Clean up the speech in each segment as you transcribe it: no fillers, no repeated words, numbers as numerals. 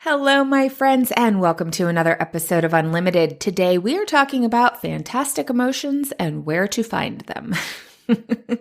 Hello, my friends, and welcome to another episode of Unlimited. Today, we are talking about fantastic emotions and where to find them.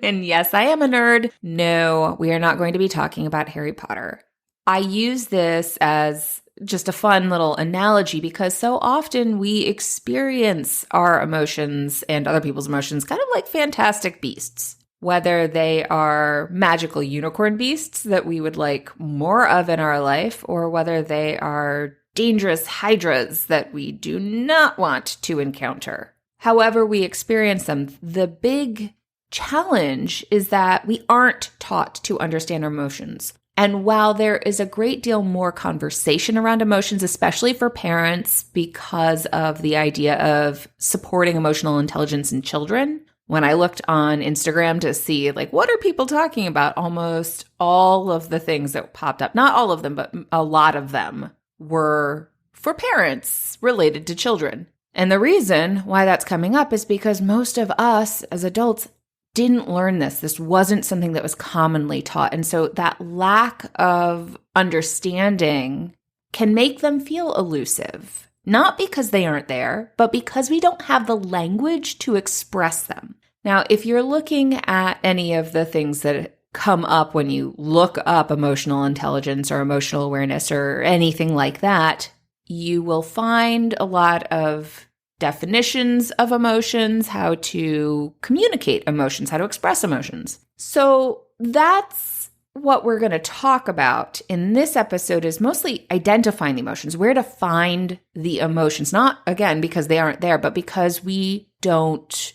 And yes, I am a nerd. No, we are not going to be talking about Harry Potter. I use this as just a fun little analogy because so often we experience our emotions and other people's emotions kind of like fantastic beasts. Whether they are magical unicorn beasts that we would like more of in our life, or whether they are dangerous hydras that we do not want to encounter. However we experience them, the big challenge is that we aren't taught to understand our emotions. And while there is a great deal more conversation around emotions, especially for parents, because of the idea of supporting emotional intelligence in children, when I looked on Instagram to see, what are people talking about, almost all of the things that popped up, not all of them, but a lot of them were for parents related to children. And the reason why that's coming up is because most of us as adults didn't learn this. This wasn't something that was commonly taught. And so that lack of understanding can make them feel elusive. Not because they aren't there, but because we don't have the language to express them. Now, if you're looking at any of the things that come up when you look up emotional intelligence or emotional awareness or anything like that, you will find a lot of definitions of emotions, how to communicate emotions, how to express emotions. So that's what we're going to talk about in this episode is mostly identifying the emotions, where to find the emotions, not again because they aren't there, but because we don't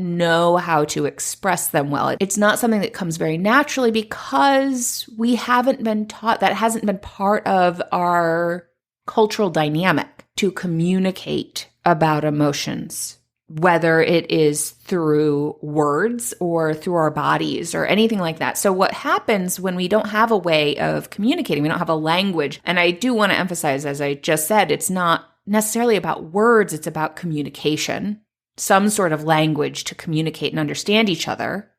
know how to express them well. It's not something that comes very naturally because we haven't been taught, that hasn't been part of our cultural dynamic to communicate about emotions, whether it is through words or through our bodies or anything like that. So what happens when we don't have a way of communicating, we don't have a language, and I do want to emphasize, as I just said, it's not necessarily about words, it's about communication, some sort of language to communicate and understand each other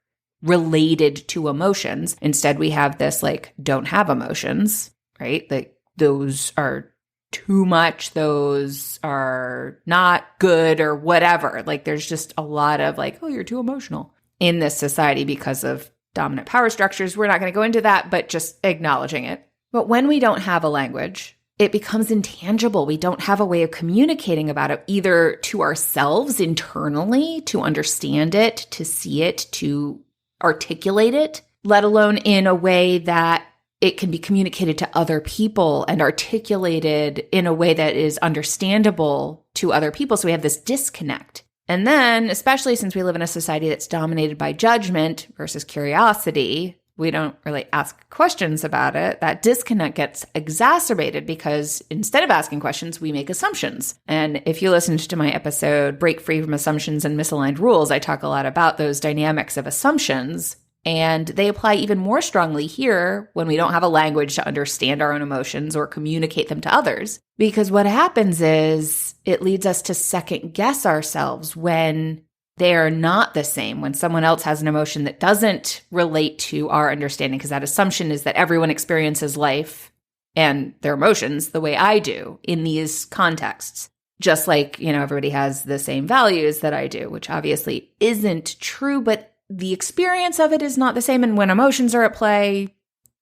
related to emotions. Instead, we have this don't have emotions, right? Those are too much, those are not good or whatever. There's just a lot of oh, you're too emotional in this society because of dominant power structures. We're not going to go into that, but just acknowledging it. But when we don't have a language, it becomes intangible. We don't have a way of communicating about it, either to ourselves internally, to understand it, to see it, to articulate it, let alone in a way that it can be communicated to other people and articulated in a way that is understandable to other people. So we have this disconnect. And then, especially since we live in a society that's dominated by judgment versus curiosity, we don't really ask questions about it. That disconnect gets exacerbated because instead of asking questions, we make assumptions. And if you listened to my episode, Break Free from Assumptions and Misaligned Rules, I talk a lot about those dynamics of assumptions. And they apply even more strongly here when we don't have a language to understand our own emotions or communicate them to others. Because what happens is it leads us to second guess ourselves when they are not the same, when someone else has an emotion that doesn't relate to our understanding, because that assumption is that everyone experiences life and their emotions the way I do in these contexts. Just like, everybody has the same values that I do, which obviously isn't true, but the experience of it is not the same. And when emotions are at play,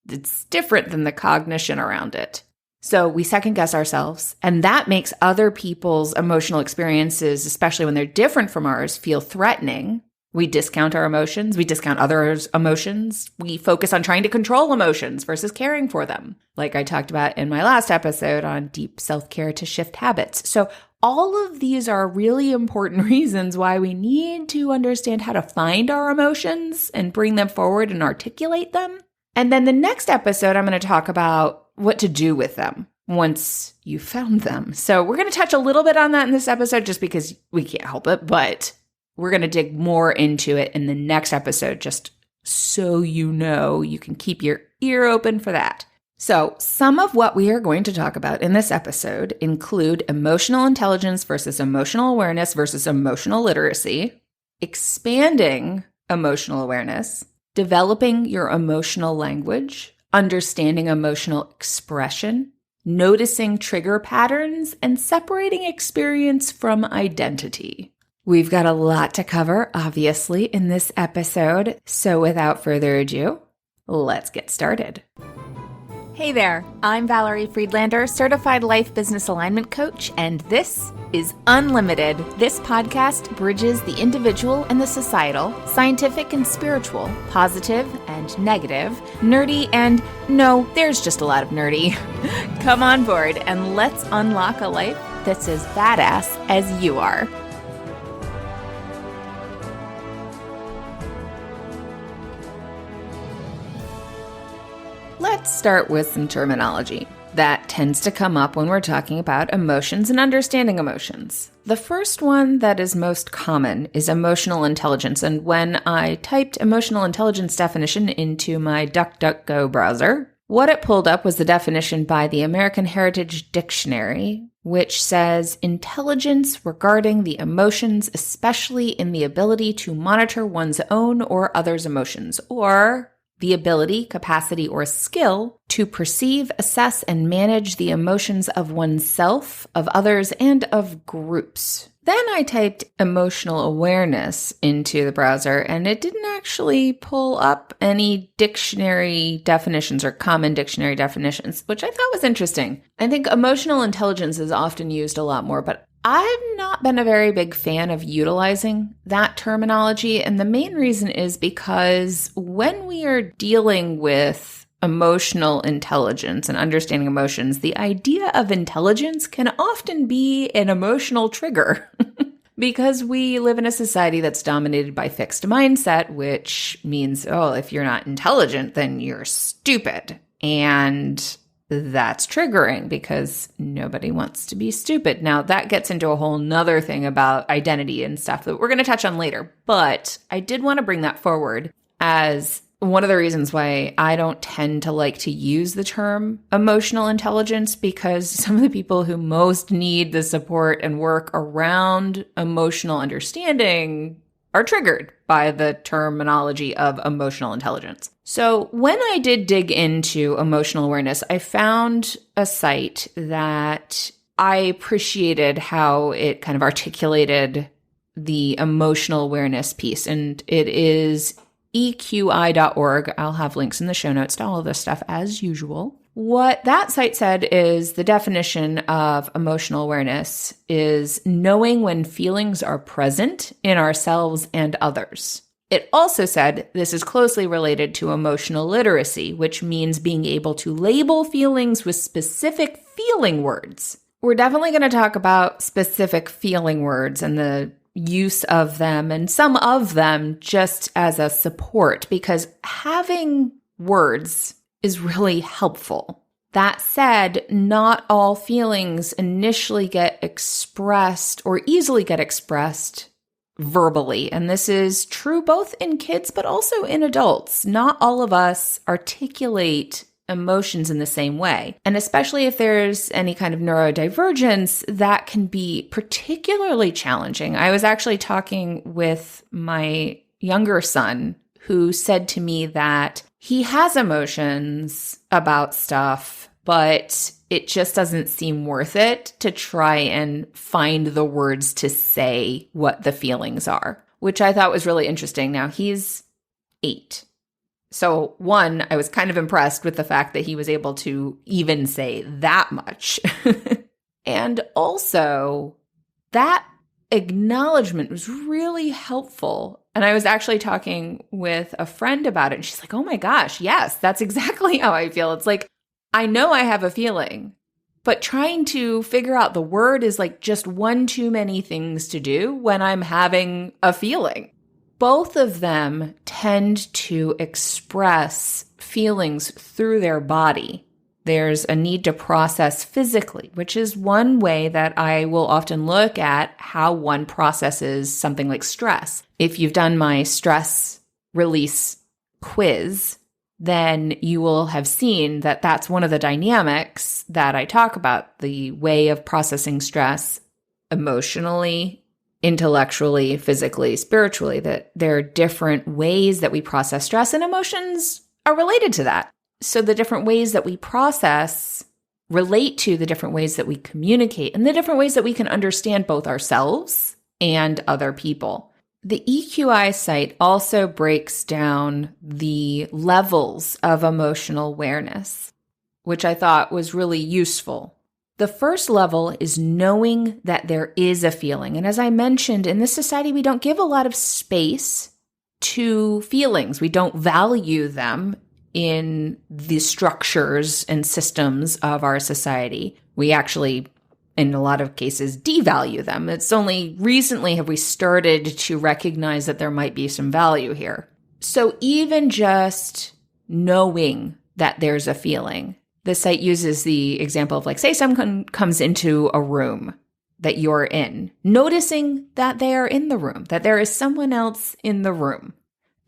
it's different than the cognition around it. So we second guess ourselves, and that makes other people's emotional experiences, especially when they're different from ours, feel threatening. We discount our emotions. We discount others' emotions. We focus on trying to control emotions versus caring for them, like I talked about in my last episode on deep self-care to shift habits. So all of these are really important reasons why we need to understand how to find our emotions and bring them forward and articulate them. And then the next episode, I'm going to talk about what to do with them once you found them. So we're going to touch a little bit on that in this episode just because we can't help it, but we're going to dig more into it in the next episode just so you can keep your ear open for that. So some of what we are going to talk about in this episode include emotional intelligence versus emotional awareness versus emotional literacy, expanding emotional awareness, developing your emotional language, understanding emotional expression, noticing trigger patterns, and separating experience from identity. We've got a lot to cover, obviously, in this episode, so without further ado, let's get started. Hey there, I'm Valerie Friedlander, Certified Life Business Alignment Coach, and this is Unlimited. This podcast bridges the individual and the societal, scientific and spiritual, positive and negative, nerdy and no, there's just a lot of nerdy. Come on board and let's unlock a life that's as badass as you are. Let's start with some terminology that tends to come up when we're talking about emotions and understanding emotions. The first one that is most common is emotional intelligence, and when I typed emotional intelligence definition into my DuckDuckGo browser, what it pulled up was the definition by the American Heritage Dictionary, which says intelligence regarding the emotions, especially in the ability to monitor one's own or others' emotions, or the ability, capacity, or skill to perceive, assess, and manage the emotions of oneself, of others, and of groups. Then I typed emotional awareness into the browser, and it didn't actually pull up any dictionary definitions or common dictionary definitions, which I thought was interesting. I think emotional intelligence is often used a lot more, but I've not been a very big fan of utilizing that terminology, and the main reason is because when we are dealing with emotional intelligence and understanding emotions, the idea of intelligence can often be an emotional trigger because we live in a society that's dominated by fixed mindset, which means, oh, if you're not intelligent, then you're stupid. And that's triggering because nobody wants to be stupid. Now, that gets into a whole nother thing about identity and stuff that we're going to touch on later, but I did want to bring that forward as one of the reasons why I don't tend to like to use the term emotional intelligence, because some of the people who most need the support and work around emotional understanding are triggered by the terminology of emotional intelligence. So when I did dig into emotional awareness, I found a site that I appreciated how it kind of articulated the emotional awareness piece, and it is eqi.org. I'll have links in the show notes to all of this stuff as usual. What that site said is the definition of emotional awareness is knowing when feelings are present in ourselves and others. It also said this is closely related to emotional literacy, which means being able to label feelings with specific feeling words. We're definitely going to talk about specific feeling words and the use of them, and some of them just as a support, because having words is really helpful. That said, not all feelings initially get expressed or easily get expressed verbally. And this is true both in kids, but also in adults. Not all of us articulate emotions in the same way. And especially if there's any kind of neurodivergence, that can be particularly challenging. I was actually talking with my younger son who said to me that he has emotions about stuff, but it just doesn't seem worth it to try and find the words to say what the feelings are, which I thought was really interesting. Now, he's 8. So one, I was kind of impressed with the fact that he was able to even say that much. And also, that acknowledgement was really helpful. And I was actually talking with a friend about it, and she's like, oh my gosh, yes, that's exactly how I feel. It's like, I know I have a feeling, but trying to figure out the word is like just one too many things to do when I'm having a feeling. Both of them tend to express feelings through their body. There's a need to process physically, which is one way that I will often look at how one processes something like stress. If you've done my stress release quiz, then you will have seen that that's one of the dynamics that I talk about, the way of processing stress emotionally, intellectually, physically, spiritually, that there are different ways that we process stress, and emotions are related to that. So the different ways that we process relate to the different ways that we communicate and the different ways that we can understand both ourselves and other people. The EQI site also breaks down the levels of emotional awareness, which I thought was really useful. The first level is knowing that there is a feeling. And as I mentioned, in this society, we don't give a lot of space to feelings. We don't value them in the structures and systems of our society. We actually, in a lot of cases, devalue them. It's only recently have we started to recognize that there might be some value here. So even just knowing that there's a feeling, the site uses the example of like, say someone comes into a room that you're in, noticing that they are in the room, that there is someone else in the room.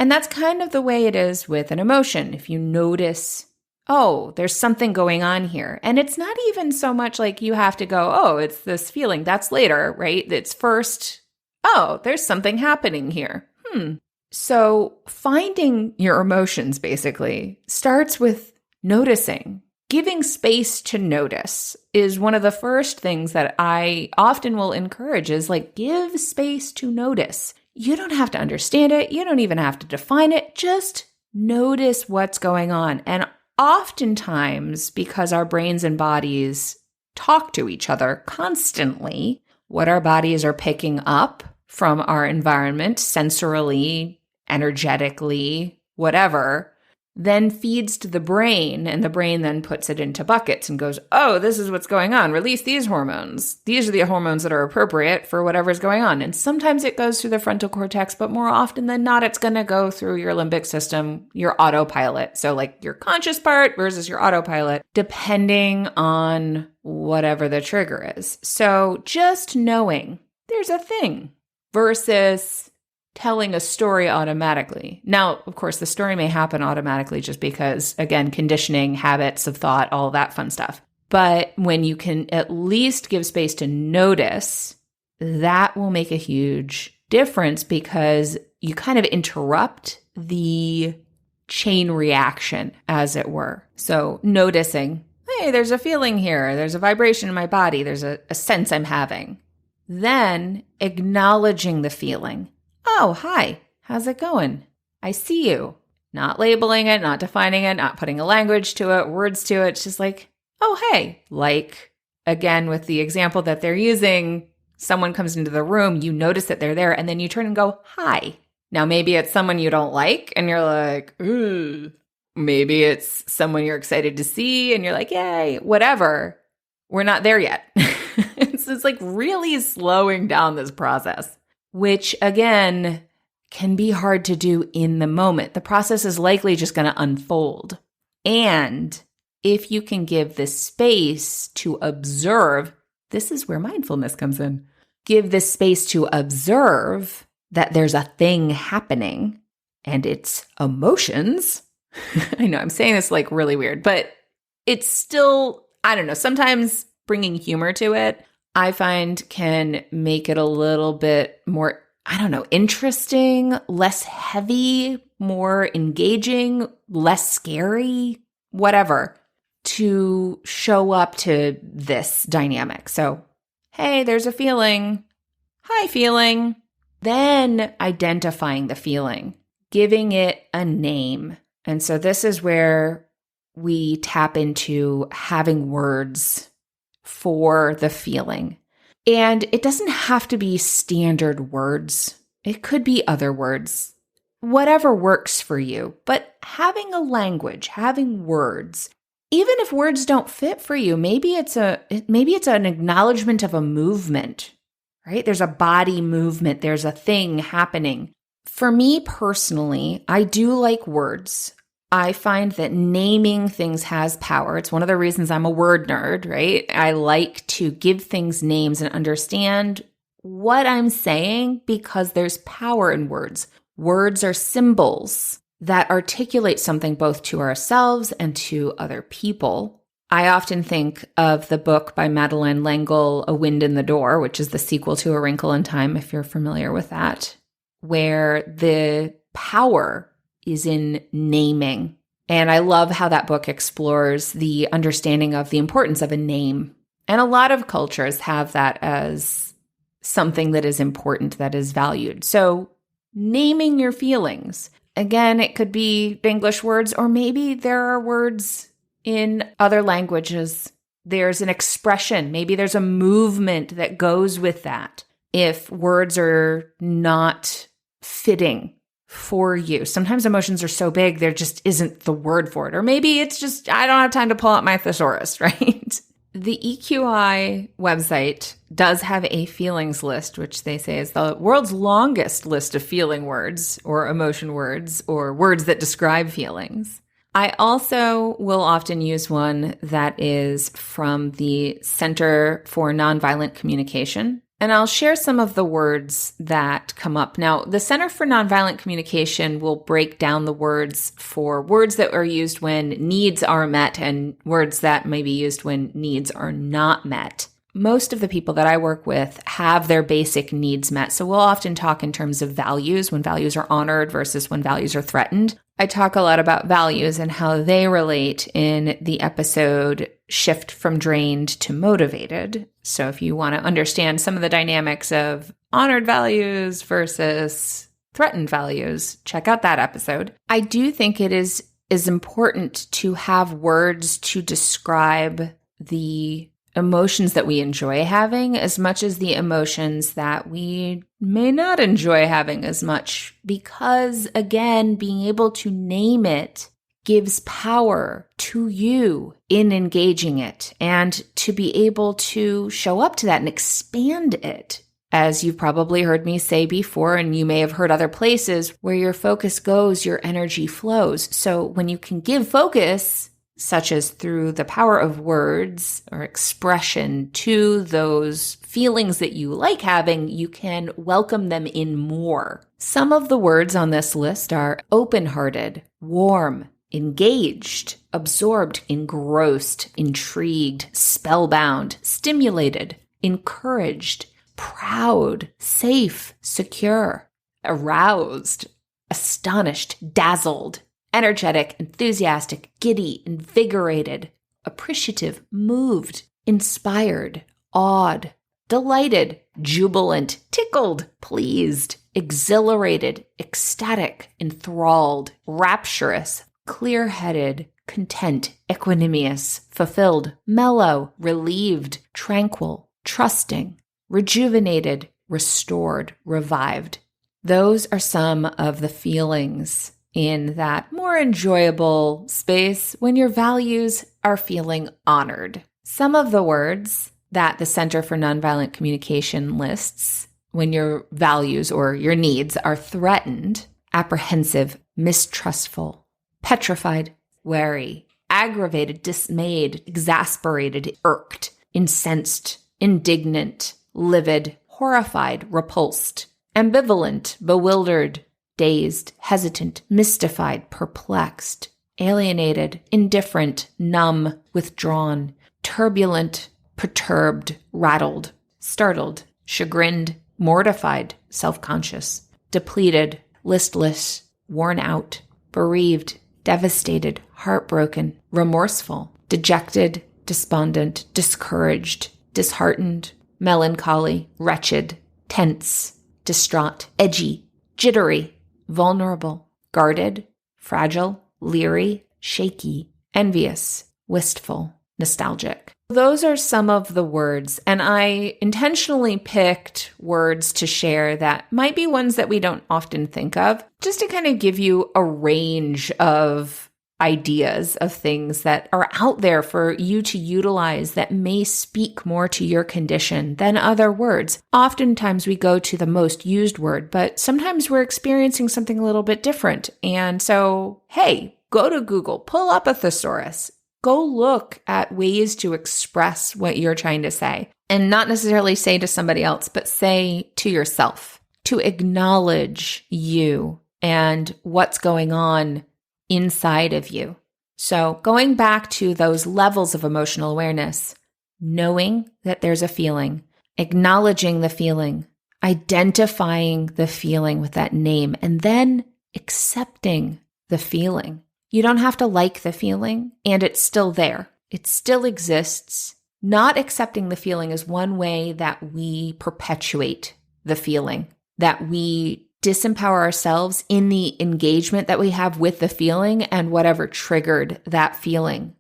And that's kind of the way it is with an emotion. If you notice, oh, there's something going on here. And it's not even so much like you have to go, oh, it's this feeling. That's later, right? It's first, oh, there's something happening here. So finding your emotions basically starts with noticing. Giving space to notice is one of the first things that I often will encourage is like, give space to notice. You don't have to understand it. You don't even have to define it. Just notice what's going on. And oftentimes, because our brains and bodies talk to each other constantly, what our bodies are picking up from our environment, sensorily, energetically, whatever, then feeds to the brain, and the brain then puts it into buckets and goes, oh, this is what's going on. Release these hormones. These are the hormones that are appropriate for whatever's going on. And sometimes it goes through the frontal cortex, but more often than not, it's going to go through your limbic system, your autopilot. So like your conscious part versus your autopilot, depending on whatever the trigger is. So just knowing there's a thing versus telling a story automatically. Now, of course, the story may happen automatically just because, again, conditioning, habits of thought, all that fun stuff. But when you can at least give space to notice, that will make a huge difference because you kind of interrupt the chain reaction, as it were. So noticing, hey, there's a feeling here. There's a vibration in my body. There's a sense I'm having. Then acknowledging the feeling. Oh, hi, how's it going? I see you. Not labeling it, not defining it, not putting a language to it, words to it. It's just like, oh, hey. Like, again, with the example that they're using, someone comes into the room, you notice that they're there, and then you turn and go, hi. Now, maybe it's someone you don't like, and you're like, ooh. Maybe it's someone you're excited to see, and you're like, yay, whatever. We're not there yet. It's like really slowing down this process, which again can be hard to do in the moment. The process is likely just going to unfold. And if you can give the space to observe, this is where mindfulness comes in. Give the space to observe that there's a thing happening and it's emotions. I know I'm saying this like really weird, but it's still, I don't know, sometimes bringing humor to it, I find can make it a little bit more, I don't know, interesting, less heavy, more engaging, less scary, whatever, to show up to this dynamic. So, hey, there's a feeling. Hi, feeling. Then identifying the feeling, giving it a name. And so this is where we tap into having words for the feeling. And it doesn't have to be standard words. It could be other words, whatever works for you. But having a language, having words, even if words don't fit for you, maybe it's an acknowledgement of a movement, right? There's a body movement. There's a thing happening. For me personally, I do like words. I find that naming things has power. It's one of the reasons I'm a word nerd, right? I like to give things names and understand what I'm saying because there's power in words. Words are symbols that articulate something both to ourselves and to other people. I often think of the book by Madeleine L'Engle, A Wind in the Door, which is the sequel to A Wrinkle in Time, if you're familiar with that, where the power is in naming. And I love how that book explores the understanding of the importance of a name. And a lot of cultures have that as something that is important, that is valued. So naming your feelings. Again, it could be English words, or maybe there are words in other languages. There's an expression. Maybe there's a movement that goes with that. If words are not fitting for you. Sometimes emotions are so big, there just isn't the word for it. Or maybe it's just, I don't have time to pull out my thesaurus, right? The EQI website does have a feelings list, which they say is the world's longest list of feeling words or emotion words or words that describe feelings. I also will often use one that is from the Center for Nonviolent Communication. And I'll share some of the words that come up. Now, the Center for Nonviolent Communication will break down the words for words that are used when needs are met and words that may be used when needs are not met. Most of the people that I work with have their basic needs met. So we'll often talk in terms of values, when values are honored versus when values are threatened. I talk a lot about values and how they relate in the episode Shift from Drained to Motivated. So if you want to understand some of the dynamics of honored values versus threatened values, check out that episode. I do think it is important to have words to describe the emotions that we enjoy having as much as the emotions that we may not enjoy having as much, because again, being able to name it gives power to you in engaging it and to be able to show up to that and expand it. As you've probably heard me say before, and you may have heard other places, where your focus goes, your energy flows. So when you can give focus, such as through the power of words or expression, to those feelings that you like having, you can welcome them in more. Some of the words on this list are open-hearted, warm, engaged, absorbed, engrossed, intrigued, spellbound, stimulated, encouraged, proud, safe, secure, aroused, astonished, dazzled, energetic, enthusiastic, giddy, invigorated, appreciative, moved, inspired, awed, delighted, jubilant, tickled, pleased, exhilarated, ecstatic, enthralled, rapturous, clear-headed, content, equanimous, fulfilled, mellow, relieved, tranquil, trusting, rejuvenated, restored, revived. Those are some of the feelings in that more enjoyable space when your values are feeling honored. Some of the words that the Center for Nonviolent Communication lists when your values or your needs are threatened: apprehensive, mistrustful, petrified, wary, aggravated, dismayed, exasperated, irked, incensed, indignant, livid, horrified, repulsed, ambivalent, bewildered, dazed, hesitant, mystified, perplexed, alienated, indifferent, numb, withdrawn, turbulent, perturbed, rattled, startled, chagrined, mortified, self-conscious, depleted, listless, worn out, bereaved, devastated, heartbroken, remorseful, dejected, despondent, discouraged, disheartened, melancholy, wretched, tense, distraught, edgy, jittery, vulnerable, guarded, fragile, leery, shaky, envious, wistful, nostalgic. Those are some of the words, and I intentionally picked words to share that might be ones that we don't often think of, just to kind of give you a range of ideas of things that are out there for you to utilize that may speak more to your condition than other words. Oftentimes we go to the most used word, but sometimes we're experiencing something a little bit different. And so, hey, go to Google, pull up a thesaurus, go look at ways to express what you're trying to say, and not necessarily say to somebody else, but say to yourself, to acknowledge you and what's going on inside of you. So going back to those levels of emotional awareness, knowing that there's a feeling, acknowledging the feeling, identifying the feeling with that name, and then accepting the feeling. You don't have to like the feeling, and it's still there. It still exists. Not accepting the feeling is one way that we perpetuate the feeling, that we disempower ourselves in the engagement that we have with the feeling and whatever triggered that feeling.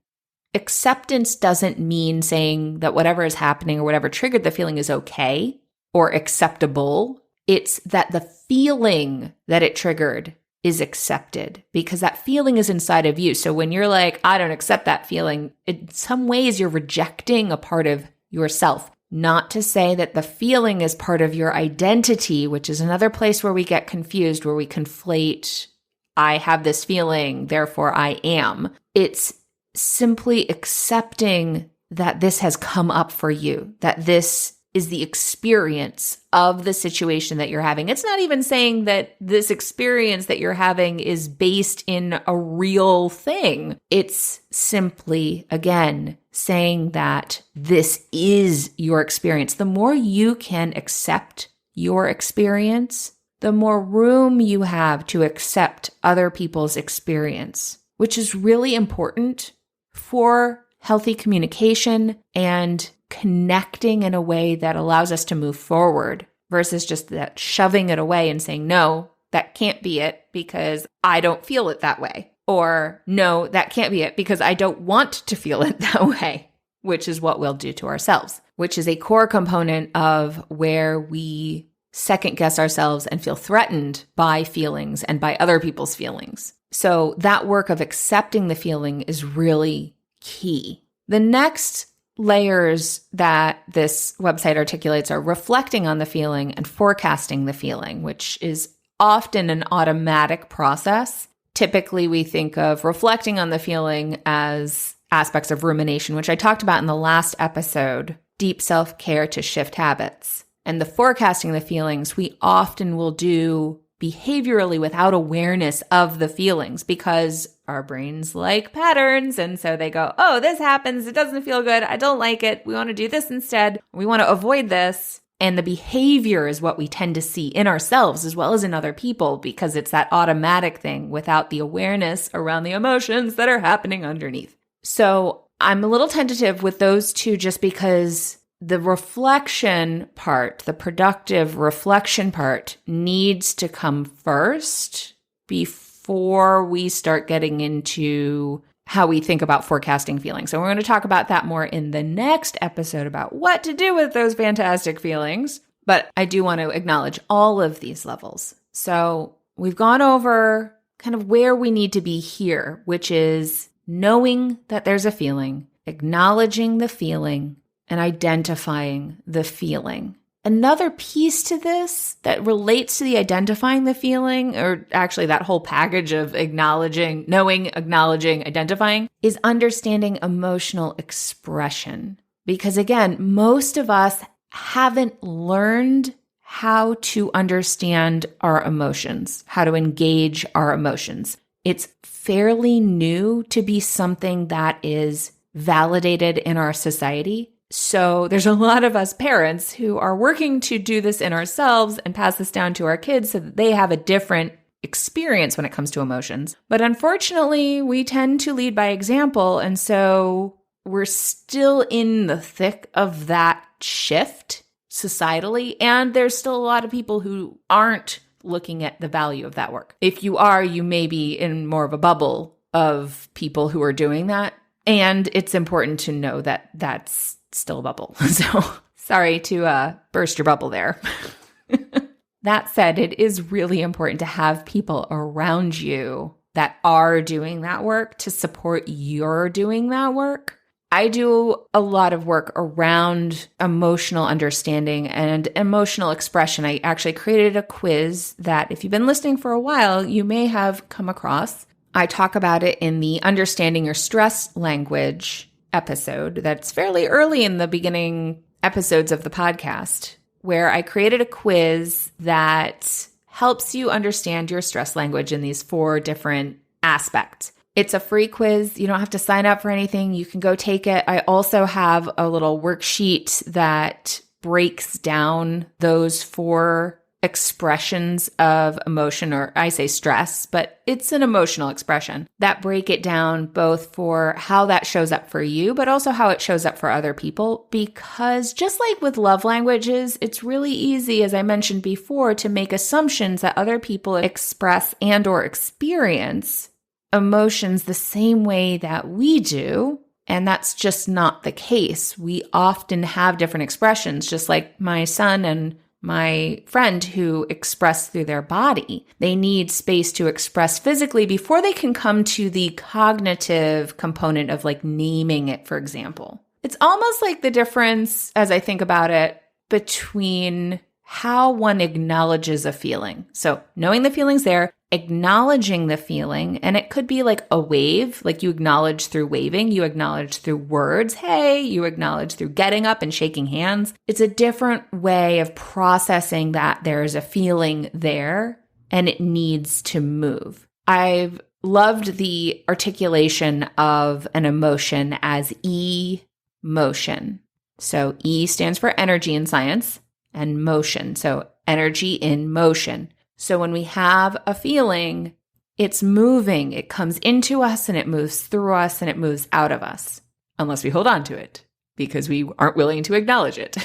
Acceptance doesn't mean saying that whatever is happening or whatever triggered the feeling is okay or acceptable. It's that the feeling that it triggered is accepted because that feeling is inside of you. So when you're like, I don't accept that feeling, in some ways you're rejecting a part of yourself. Not to say that the feeling is part of your identity, which is another place where we get confused, where we conflate, I have this feeling, therefore I am. It's simply accepting that this has come up for you, that this is the experience of the situation that you're having. It's not even saying that this experience that you're having is based in a real thing. It's simply, again, saying that this is your experience. The more you can accept your experience, the more room you have to accept other people's experience, which is really important for healthy communication and connecting in a way that allows us to move forward versus just that shoving it away and saying, no, that can't be it because I don't feel it that way. Or no, that can't be it because I don't want to feel it that way, which is what we'll do to ourselves, which is a core component of where we second guess ourselves and feel threatened by feelings and by other people's feelings. So that work of accepting the feeling is really key. The next layers that this website articulates are reflecting on the feeling and forecasting the feeling, which is often an automatic process. Typically, we think of reflecting on the feeling as aspects of rumination, which I talked about in the last episode, deep self-care to shift habits. And the forecasting the feelings, we often will do behaviorally without awareness of the feelings because our brains like patterns. And so they go, oh, this happens. It doesn't feel good. I don't like it. We want to do this instead. We want to avoid this. And the behavior is what we tend to see in ourselves as well as in other people because it's that automatic thing without the awareness around the emotions that are happening underneath. So I'm a little tentative with those two just because the reflection part, the productive reflection part, needs to come first before we start getting into how we think about forecasting feelings. So we're going to talk about that more in the next episode about what to do with those fantastic feelings. But I do want to acknowledge all of these levels. So we've gone over kind of where we need to be here, which is knowing that there's a feeling, acknowledging the feeling, and identifying the feeling. Another piece to this that relates to the identifying the feeling, or actually that whole package of acknowledging, knowing, acknowledging, identifying, is understanding emotional expression. Because again, most of us haven't learned how to understand our emotions, how to engage our emotions. It's fairly new to be something that is validated in our society. So there's a lot of us parents who are working to do this in ourselves and pass this down to our kids so that they have a different experience when it comes to emotions. But unfortunately, we tend to lead by example. And so we're still in the thick of that shift societally. And there's still a lot of people who aren't looking at the value of that work. If you are, you may be in more of a bubble of people who are doing that. And it's important to know that that's still a bubble. So sorry to burst your bubble there. That said, it is really important to have people around you that are doing that work to support your doing that work. I do a lot of work around emotional understanding and emotional expression. I actually created a quiz that if you've been listening for a while, you may have come across. I talk about it in the Understanding Your Stress Language episode that's fairly early in the beginning episodes of the podcast, where I created a quiz that helps you understand your stress language in these 4 different aspects. It's a free quiz. You don't have to sign up for anything. You can go take it. I also have a little worksheet that breaks down those 4 expressions of emotion, or I say stress, but it's an emotional expression that break it down both for how that shows up for you, but also how it shows up for other people. Because just like with love languages, it's really easy, as I mentioned before, to make assumptions that other people express and or experience emotions the same way that we do. And that's just not the case. We often have different expressions, just like my son and my friend who express through their body. They need space to express physically before they can come to the cognitive component of like naming it, for example. It's almost like the difference, as I think about it, between how one acknowledges a feeling. So knowing the feeling's there, acknowledging the feeling, and it could be like a wave, like you acknowledge through waving, you acknowledge through words, hey, you acknowledge through getting up and shaking hands. It's a different way of processing that there's a feeling there and it needs to move. I've loved the articulation of an emotion as E-motion. So E stands for energy in science, and motion, so energy in motion. So when we have a feeling, it's moving. It comes into us and it moves through us and it moves out of us, unless we hold on to it because we aren't willing to acknowledge it.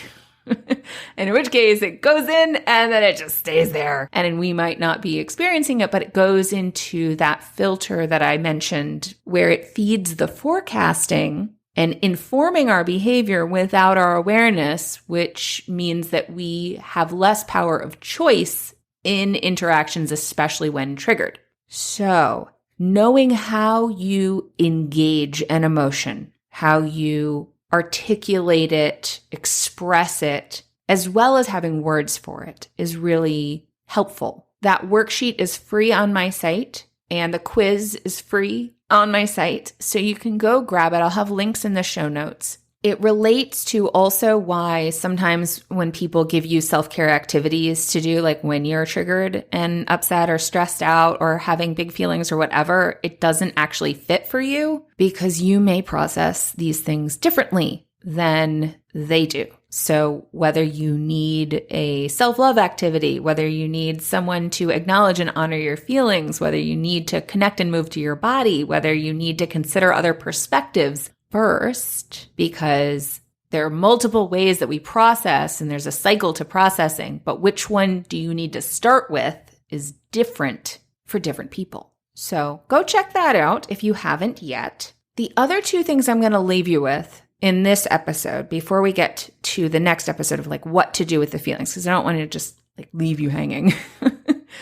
In which case it goes in and then it just stays there. And we might not be experiencing it, but it goes into that filter that I mentioned where it feeds the forecasting and informing our behavior without our awareness, which means that we have less power of choice in interactions, especially when triggered. So, knowing how you engage an emotion, how you articulate it, express it, as well as having words for it is really helpful. That worksheet is free on my site, and the quiz is free on my site, so you can go grab it. I'll have links in the show notes. It relates to also why sometimes when people give you self-care activities to do, like when you're triggered and upset or stressed out or having big feelings or whatever, it doesn't actually fit for you because you may process these things differently than they do. So whether you need a self-love activity, whether you need someone to acknowledge and honor your feelings, whether you need to connect and move to your body, whether you need to consider other perspectives first, because there are multiple ways that we process and there's a cycle to processing, but which one do you need to start with is different for different people. So go check that out if you haven't yet. The other two things I'm going to leave you with in this episode before we get to the next episode of like what to do with the feelings, because I don't want to just like leave you hanging.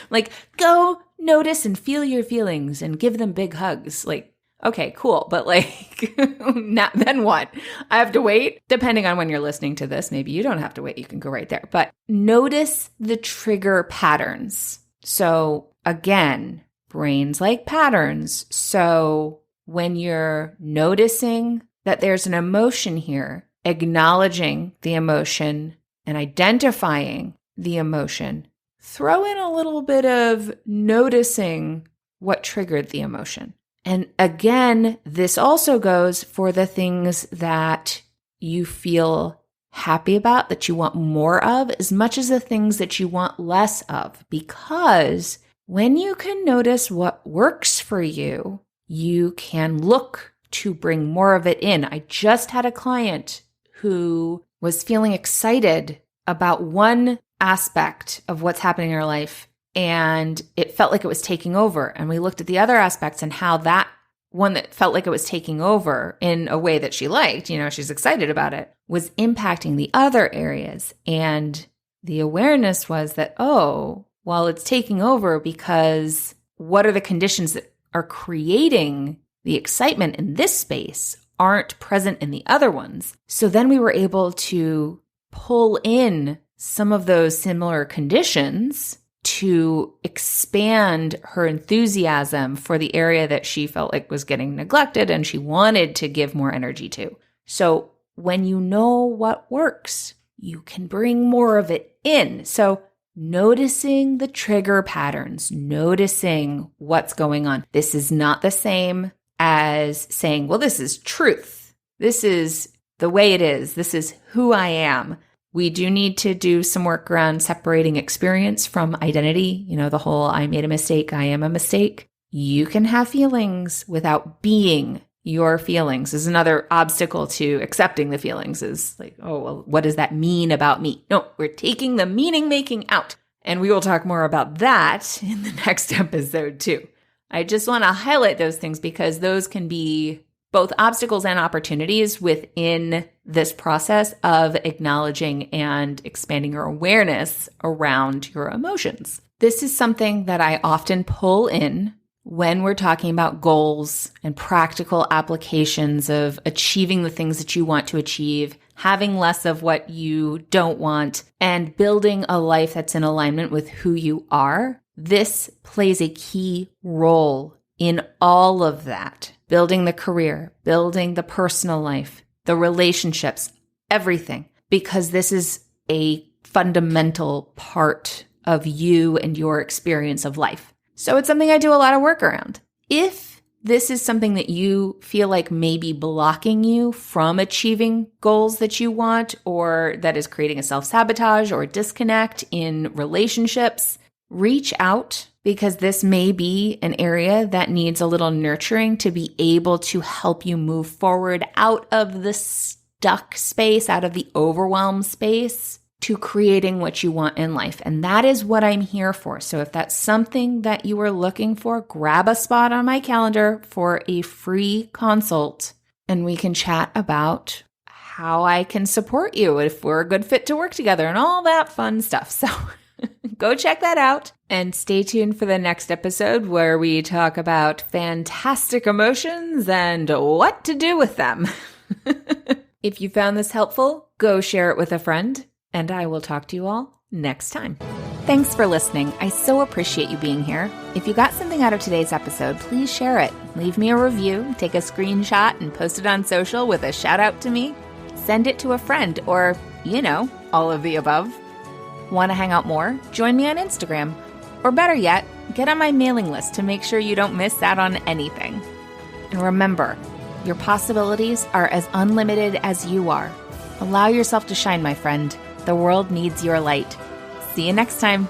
Like go notice and feel your feelings and give them big hugs. Like, okay, cool. But like, then what? I have to wait? Depending on when you're listening to this, maybe you don't have to wait. You can go right there. But notice the trigger patterns. So again, brains like patterns. So when you're noticing that there's an emotion here, acknowledging the emotion and identifying the emotion, throw in a little bit of noticing what triggered the emotion. And again, this also goes for the things that you feel happy about, that you want more of, as much as the things that you want less of. Because when you can notice what works for you, you can look to bring more of it in. I just had a client who was feeling excited about one aspect of what's happening in her life, and it felt like it was taking over. And we looked at the other aspects and how that one that felt like it was taking over in a way that she liked, she's excited about it, was impacting the other areas. And the awareness was that, well, it's taking over because what are the conditions that are creating the excitement in this space aren't present in the other ones. So then we were able to pull in some of those similar conditions to expand her enthusiasm for the area that she felt like was getting neglected and she wanted to give more energy to. So when you know what works, you can bring more of it in. So noticing the trigger patterns, noticing what's going on. This is not the same as saying, well, this is truth. This is the way it is. This is who I am. We do need to do some work around separating experience from identity. The whole I made a mistake, I am a mistake. You can have feelings without being your feelings is another obstacle to accepting the feelings is like, oh, well, what does that mean about me? No, we're taking the meaning making out. And we will talk more about that in the next episode too. I just want to highlight those things because those can be both obstacles and opportunities within this process of acknowledging and expanding your awareness around your emotions. This is something that I often pull in when we're talking about goals and practical applications of achieving the things that you want to achieve, having less of what you don't want, and building a life that's in alignment with who you are. This plays a key role in all of that. Building the career, building the personal life, the relationships, everything, because this is a fundamental part of you and your experience of life. So it's something I do a lot of work around. If this is something that you feel like may be blocking you from achieving goals that you want, or that is creating a self-sabotage or disconnect in relationships, reach out because this may be an area that needs a little nurturing to be able to help you move forward out of the stuck space, out of the overwhelmed space, to creating what you want in life. And that is what I'm here for. So if that's something that you are looking for, grab a spot on my calendar for a free consult and we can chat about how I can support you if we're a good fit to work together and all that fun stuff. So go check that out and stay tuned for the next episode where we talk about fantastic emotions and what to do with them. If you found this helpful, go share it with a friend. And I will talk to you all next time. Thanks for listening. I so appreciate you being here. If you got something out of today's episode, please share it. Leave me a review, take a screenshot, and post it on social with a shout out to me. Send it to a friend or, all of the above. Want to hang out more? Join me on Instagram. Or better yet, get on my mailing list to make sure you don't miss out on anything. And remember, your possibilities are as unlimited as you are. Allow yourself to shine, my friend. The world needs your light. See you next time.